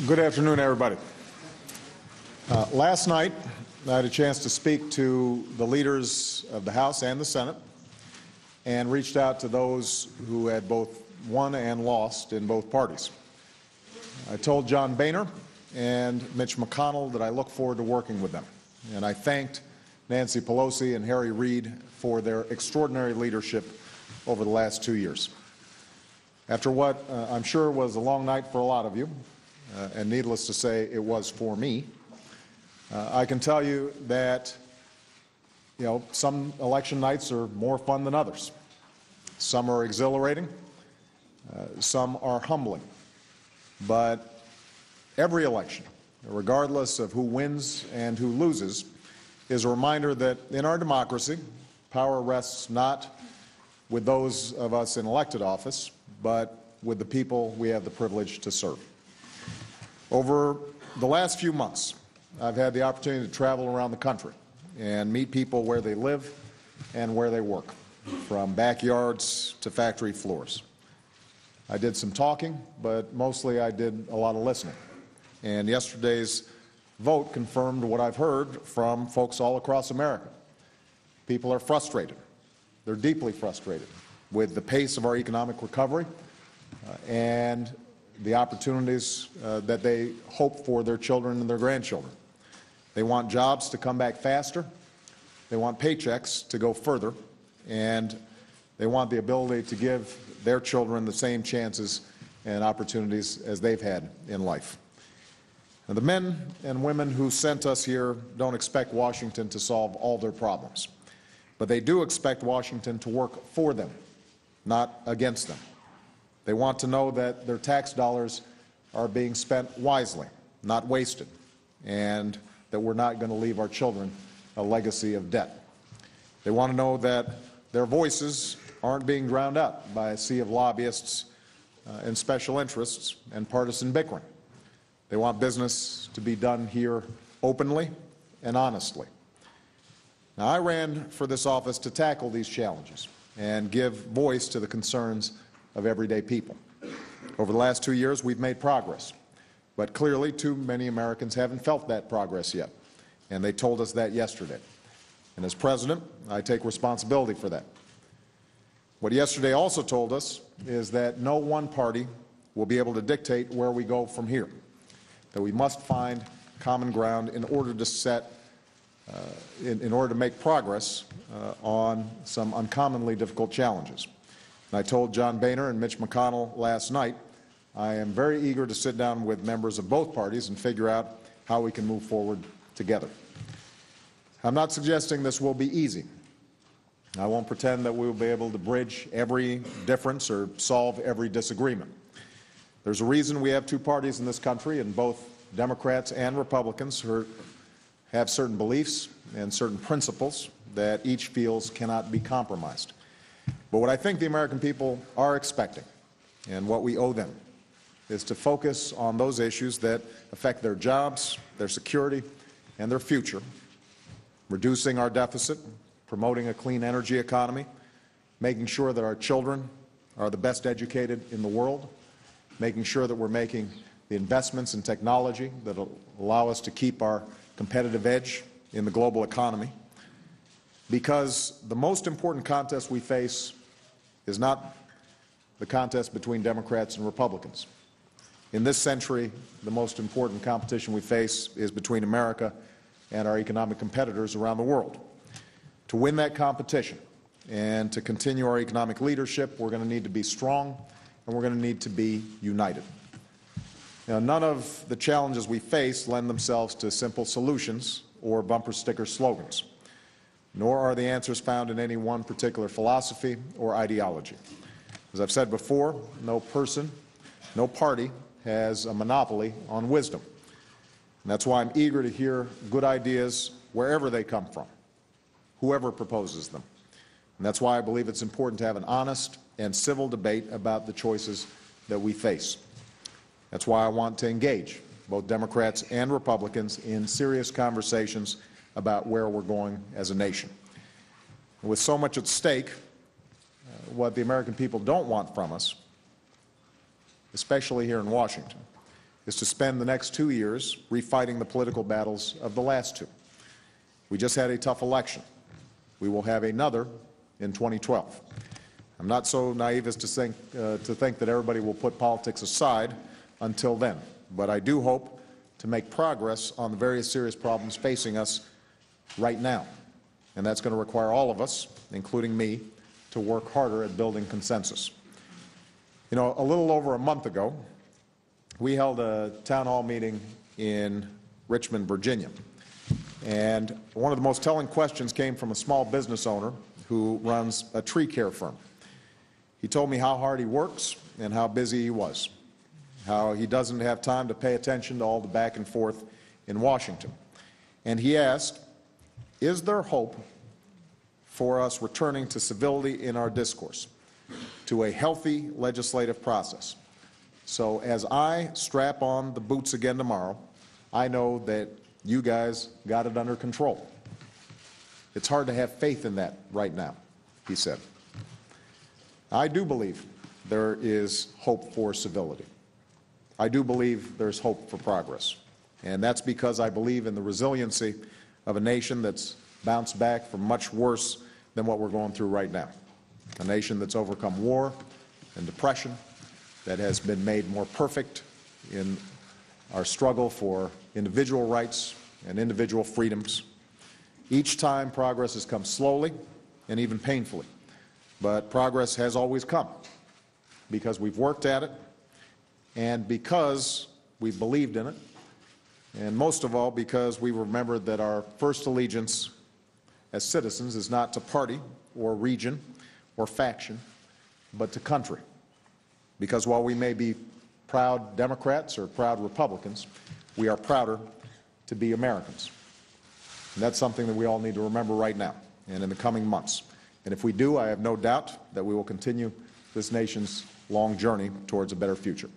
Good afternoon, everybody. Last night, I had a chance to speak to the leaders of the House and the Senate and reached out to those who had both won and lost in both parties. I told John Boehner and Mitch McConnell that I look forward to working with them, and I thanked Nancy Pelosi and Harry Reid for their extraordinary leadership over the last 2 years. After what I'm sure was a long night for a lot of you, and needless to say, it was for me, I can tell you that, some election nights are more fun than others. Some are exhilarating, some are humbling. But every election, regardless of who wins and who loses, is a reminder that in our democracy, power rests not with those of us in elected office, but with the people we have the privilege to serve. Over the last few months, I've had the opportunity to travel around the country and meet people where they live and where they work, from backyards to factory floors. I did some talking, but mostly I did a lot of listening. And yesterday's vote confirmed what I've heard from folks all across America. People are frustrated. They're deeply frustrated with the pace of our economic recovery and the opportunities that they hope for their children and their grandchildren. They want jobs to come back faster, they want paychecks to go further, and they want the ability to give their children the same chances and opportunities as they've had in life. Now, the men and women who sent us here don't expect Washington to solve all their problems, but they do expect Washington to work for them, not against them. They want to know that their tax dollars are being spent wisely, not wasted, and that we're not going to leave our children a legacy of debt. They want to know that their voices aren't being drowned out by a sea of lobbyists and special interests and partisan bickering. They want business to be done here openly and honestly. Now, I ran for this office to tackle these challenges and give voice to the concerns of everyday people. Over the last 2 years, we've made progress, but clearly too many Americans haven't felt that progress yet, and they told us that yesterday. And as president, I take responsibility for that. What yesterday also told us is that no one party will be able to dictate where we go from here, that we must find common ground in order to in order to make progress on some uncommonly difficult challenges. And I told John Boehner and Mitch McConnell last night, I am very eager to sit down with members of both parties and figure out how we can move forward together. I'm not suggesting this will be easy. I won't pretend that we will be able to bridge every difference or solve every disagreement. There's a reason we have two parties in this country, and both Democrats and Republicans who have certain beliefs and certain principles that each feels cannot be compromised. But what I think the American people are expecting, and what we owe them, is to focus on those issues that affect their jobs, their security, and their future, reducing our deficit, promoting a clean energy economy, making sure that our children are the best educated in the world, making sure that we're making the investments in technology that will allow us to keep our competitive edge in the global economy. Because the most important contest we face is not the contest between Democrats and Republicans. In this century, the most important competition we face is between America and our economic competitors around the world. To win that competition and to continue our economic leadership, we're going to need to be strong and we're going to need to be united. Now, none of the challenges we face lend themselves to simple solutions or bumper sticker slogans, nor are the answers found in any one particular philosophy or ideology. As I've said before, no person, no party has a monopoly on wisdom. And that's why I'm eager to hear good ideas wherever they come from, whoever proposes them. And that's why I believe it's important to have an honest and civil debate about the choices that we face. That's why I want to engage both Democrats and Republicans in serious conversations about where we're going as a nation. With so much at stake, what the American people don't want from us, especially here in Washington, is to spend the next 2 years refighting the political battles of the last 2. We just had a tough election. We will have another in 2012. I'm not so naive as to think that everybody will put politics aside until then, but I do hope to make progress on the various serious problems facing us right now, and that's going to require all of us, including me, to work harder at building consensus. You know, a little over a month ago, we held a town hall meeting in Richmond, Virginia, and one of the most telling questions came from a small business owner who runs a tree care firm. He told me how hard he works and how busy he was, how he doesn't have time to pay attention to all the back and forth in Washington. And he asked, is there hope for us returning to civility in our discourse, to a healthy legislative process? So as I strap on the boots again tomorrow, I know that you guys got it under control. It's hard to have faith in that right now, he said. I do believe there is hope for civility. I do believe there's hope for progress. And that's because I believe in the resiliency of a nation that's bounced back from much worse than what we're going through right now. A nation that's overcome war and depression, that has been made more perfect in our struggle for individual rights and individual freedoms. Each time progress has come slowly and even painfully, but progress has always come because we've worked at it and because we've believed in it, and most of all because we remembered that our first allegiance as citizens is not to party or region or faction, but to country. Because while we may be proud Democrats or proud Republicans, we are prouder to be Americans. And that's something that we all need to remember right now and in the coming months. And if we do, I have no doubt that we will continue this nation's long journey towards a better future.